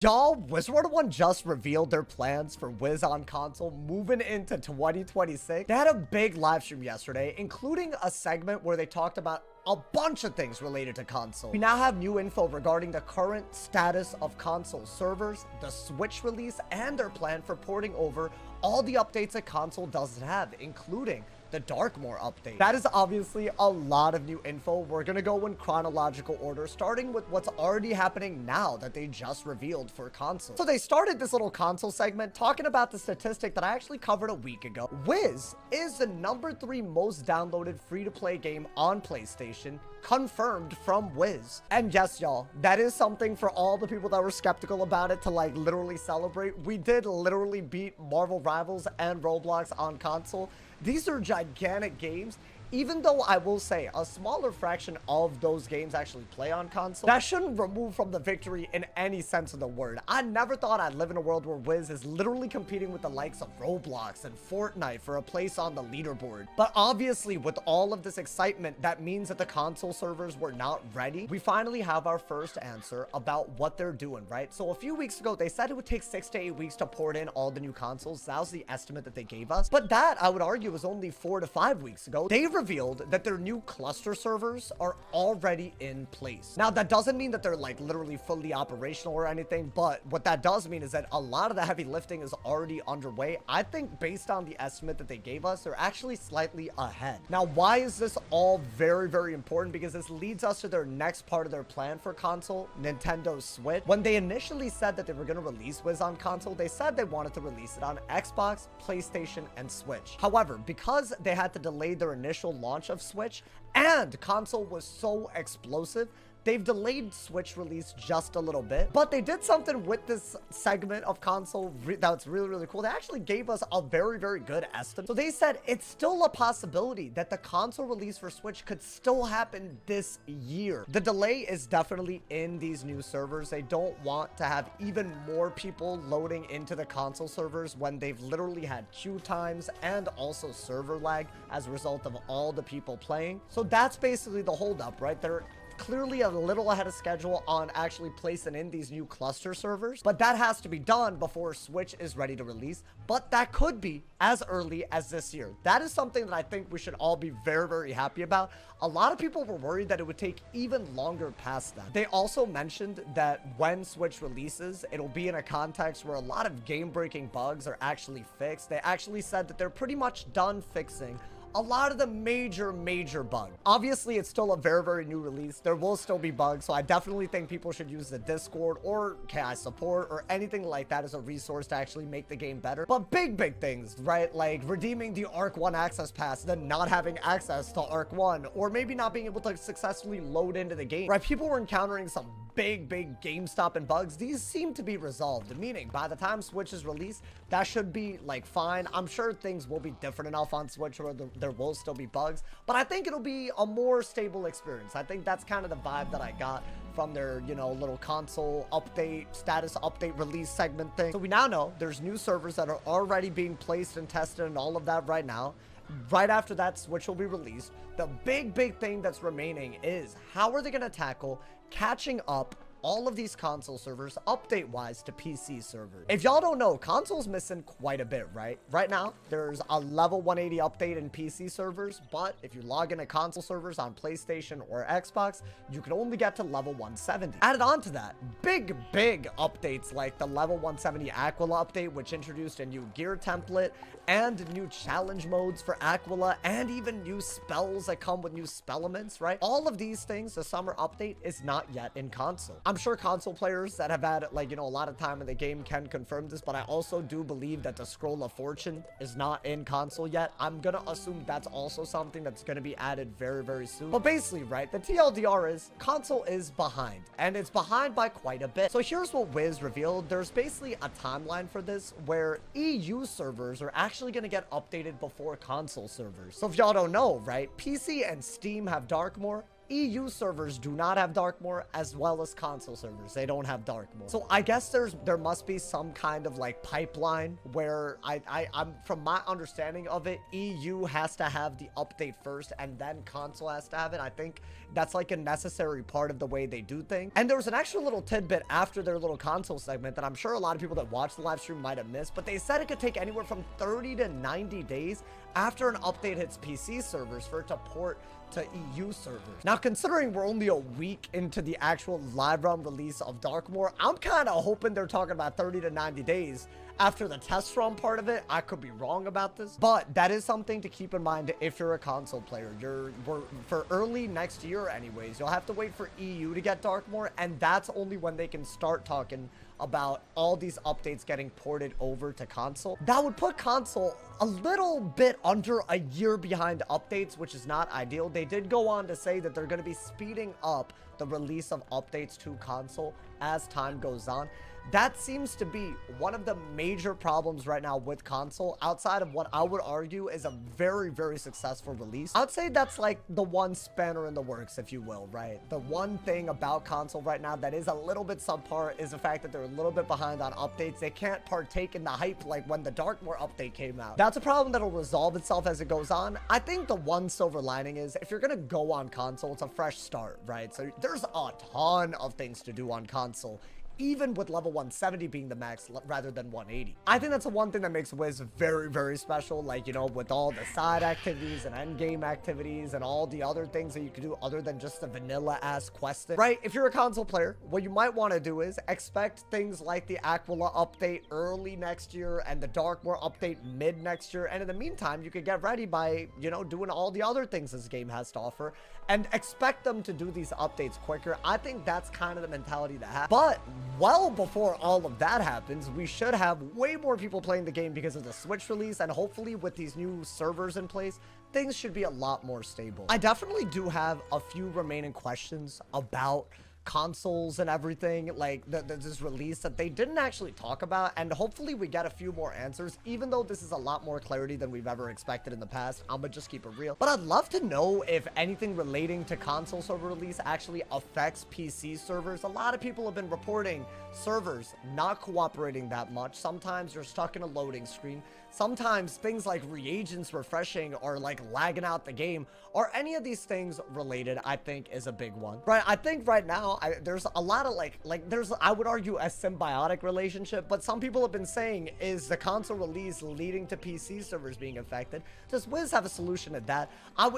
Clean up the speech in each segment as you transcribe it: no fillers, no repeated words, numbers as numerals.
Y'all, Wizard101 just revealed their plans for Wiz on console moving into 2026. They had a big live stream yesterday, including a segment where they talked about a bunch of things related to console. We now have new info regarding the current status of console servers, the Switch release, and their plan for porting over all the updates that console doesn't have, including the Darkmoor update. That is obviously a lot of new info. We're gonna go in chronological order, starting with what's already happening now that they just revealed for console. So they started this little console segment talking about the statistic that I actually covered a week ago. Wiz is the #3 most downloaded free-to-play game on PlayStation, confirmed from Wiz. And yes, y'all, that is something for all the people that were skeptical about it to like literally celebrate. We did literally beat Marvel Rivals and Roblox on console. These are gigantic games. Even though I will say a smaller fraction of those games actually play on console, that shouldn't remove from the victory in any sense of the word. I never thought I'd live in a world where Wiz is literally competing with the likes of Roblox and Fortnite for a place on the leaderboard. But obviously, with all of this excitement, that means that the console servers were not ready. We finally have our first answer about what they're doing, right? So a few weeks ago, they said it would take 6 to 8 weeks to port in all the new consoles. That was the estimate that they gave us. But that, I would argue, was only 4 to 5 weeks ago. They revealed that their new cluster servers are already in place. Now, that doesn't mean that they're like literally fully operational or anything, but what that does mean is that a lot of the heavy lifting is already underway. I think based on the estimate that they gave us, they're actually slightly ahead. Now, why is this all very, very important? Because this leads us to their next part of their plan for console, Nintendo Switch. When they initially said that they were going to release Wiz on console, they said they wanted to release it on Xbox, PlayStation, and Switch. However, because they had to delay their initial launch of Switch and console was so explosive, they've delayed Switch release just a little bit. But they did something with this segment of console that's really, really cool. They actually gave us a very, very good estimate. So they said it's still a possibility that the console release for Switch could still happen this year. The delay is definitely in these new servers. They don't want to have even more people loading into the console servers when they've literally had queue times and also server lag as a result of all the people playing. So that's basically the holdup, right? They're clearly a little ahead of schedule on actually placing in these new cluster servers, but that has to be done before Switch is ready to release. But that could be as early as this year. That is something that I think we should all be very, very happy about. A lot of people were worried that it would take even longer past that. They also mentioned that when Switch releases, it'll be in a context where a lot of game-breaking bugs are actually fixed. They actually said that they're pretty much done fixing a lot of the major bugs. Obviously, it's still a very, very new release. There will still be bugs, so I definitely think people should use the Discord or KI support or anything like that as a resource to actually make the game better. But big things, right? Like redeeming the Arc 1 access pass, then not having access to Arc 1, or maybe not being able to successfully load into the game, right? People were encountering some big game-stopping bugs. These seem to be resolved, meaning by the time Switch is released, that should be like fine. I'm sure things will be different enough on Switch where there will still be bugs, but I think it'll be a more stable experience. I think that's kind of the vibe that I got from their, you know, little console update, status update release segment thing. So we now know there's new servers that are already being placed and tested and all of that right now. Right after that, Switch will be released. The big thing that's remaining is how are they going to tackle catching up all of these console servers update-wise to PC servers. If y'all don't know, console's missing quite a bit, right? Right now, there's a level 180 update in PC servers, but if you log into console servers on PlayStation or Xbox, you can only get to level 170. Added on to that, big updates like the level 170 Aquila update, which introduced a new gear template and new challenge modes for Aquila, and even new spells that come with new spell elements, right? All of these things, the summer update is not yet in console. I'm sure console players that have had, like, you know, a lot of time in the game can confirm this, but I also do believe that the Scroll of Fortune is not in console yet. I'm gonna assume that's also something that's gonna be added very, very soon. But basically, right, the TLDR is console is behind, and it's behind by quite a bit. So here's what Wiz revealed. There's basically a timeline for this where EU servers are actually gonna get updated before console servers. So if y'all don't know, right, PC and Steam have Darkmoor, EU servers do not have dark mode, as well as console servers. They don't have dark mode. So I guess there must be some kind of like pipeline where I'm from my understanding of it, EU has to have the update first and then console has to have it. I think that's like a necessary part of the way they do things. And there was an extra little tidbit after their little console segment that I'm sure a lot of people that watched the live stream might have missed, but they said it could take anywhere from 30 to 90 days after an update hits PC servers for it to port to EU servers. Now, considering we're only a week into the actual live run release of Dark Mode, I'm kind of hoping they're talking about 30 to 90 days after the test run part of it. I could be wrong about this, but that is something to keep in mind if you're a console player. For early next year anyways, you'll have to wait for EU to get Dark Mode, and that's only when they can start talking about all these updates getting ported over to console. That would put console a little bit under a year behind updates, which is not ideal. They did go on to say that they're going to be speeding up the release of updates to console as time goes on. That seems to be one of the major problems right now with console, outside of what I would argue is a very, very successful release. I'd say that's like the one spanner in the works, if you will, right? The one thing about console right now that is a little bit subpar is the fact that they're a little bit behind on updates. They can't partake in the hype like when the Dark Mode update came out. That's a problem that'll resolve itself as it goes on. I think the one silver lining is if you're gonna go on console, it's a fresh start, right? So there's a ton of things to do on console, even with level 170 being the max rather than 180. I think that's the one thing that makes Wiz very, very special. Like, you know, with all the side activities and end game activities and all the other things that you can do other than just the vanilla ass questing, right? If you're a console player, what you might want to do is expect things like the Aquila update early next year and the Dark Mode update mid next year. And in the meantime, you could get ready by, you know, doing all the other things this game has to offer and expect them to do these updates quicker. I think that's kind of the mentality to have. But well before all of that happens, we should have way more people playing the game because of the Switch release, and hopefully with these new servers in place, things should be a lot more stable. I definitely do have a few remaining questions about consoles and everything like this release that they didn't actually talk about, and hopefully we get a few more answers. Even though this is a lot more clarity than we've ever expected in the past, I'm gonna just keep it real. But I'd love to know if anything relating to console server release actually affects PC servers. A lot of people have been reporting servers not cooperating that much. Sometimes you're stuck in a loading screen. Sometimes things like reagents refreshing or like lagging out the game, or any of these things related, I think is a big one, right? I think right now there's a lot of there's, I would argue, a symbiotic relationship, but some people have been saying, is the console release leading to PC servers being affected? Does Wiz have a solution to that?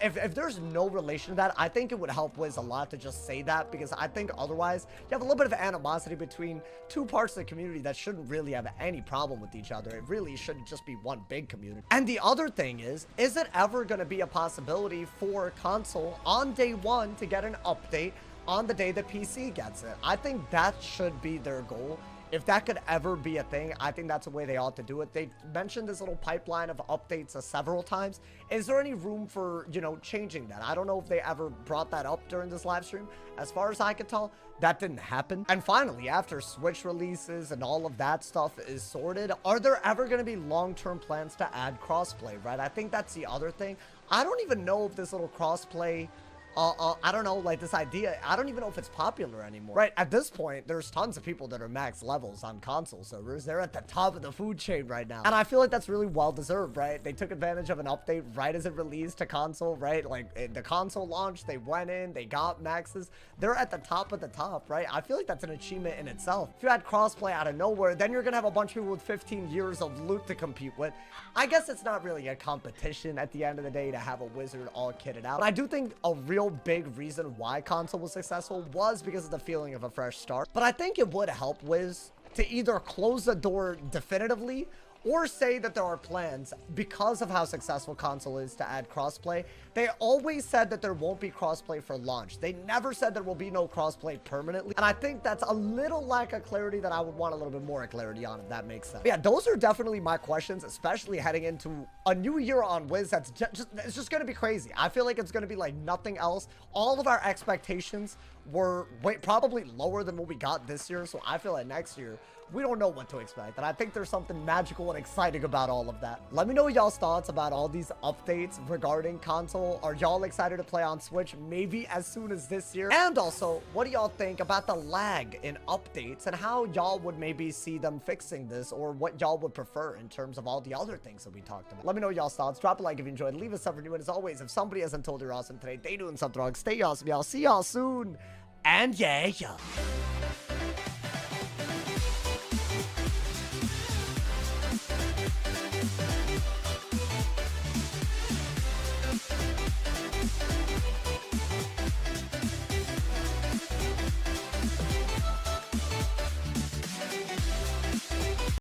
If there's no relation to that, I think it would help Wiz a lot to just say that, because I think otherwise you have a little bit of animosity between two parts of the community that shouldn't really have any problem with each other. It really should just be one big community. And the other thing is it ever going to be a possibility for console on day one to get an update on the day that PC gets it? I think that should be their goal. If that could ever be a thing, I think that's the way they ought to do it. They mentioned this little pipeline of updates several times. Is there any room for, you know, changing that? I don't know if they ever brought that up during this live stream. As far as I could tell, that didn't happen. And finally, after Switch releases and all of that stuff is sorted, are there ever going to be long-term plans to add crossplay, right? I think that's the other thing. I don't even know if this little crossplay I don't know, like this idea, I don't even know if it's popular anymore. Right, at this point, there's tons of people that are max levels on console servers. They're at the top of the food chain right now. And I feel like that's really well deserved, right? They took advantage of an update right as it released to console, right? Like the console launch, they went in, they got maxes. They're at the top of the top, right? I feel like that's an achievement in itself. If you had crossplay out of nowhere, then you're gonna have a bunch of people with 15 years of loot to compete with. I guess it's not really a competition at the end of the day to have a Wizard all kitted out. But I do think a real big reason why console was successful was because of the feeling of a fresh start. But I think it would help Wiz to either close the door definitively or say that there are plans because of how successful console is to add crossplay. They always said that there won't be crossplay for launch. They never said there will be no crossplay permanently. And I think that's a little lack of clarity that I would want a little bit more clarity on, if that makes sense. But yeah, those are definitely my questions, especially heading into a new year on Wiz. That's it's just going to be crazy. I feel like it's going to be like nothing else. All of our expectations were probably lower than what we got this year. So I feel like next year, we don't know what to expect. And I think there's something magical and exciting about all of that. Let me know y'all's thoughts about all these updates regarding console. Are y'all excited to play on Switch maybe as soon as this year? And also, what do y'all think about the lag in updates and how y'all would maybe see them fixing this, or what y'all would prefer in terms of all the other things that we talked about? Let me know y'all's thoughts. Drop a like if you enjoyed. Leave a sub for new. And as always, if somebody hasn't told you you're awesome today, they doing something wrong. Stay awesome, y'all. See y'all soon. And yeah.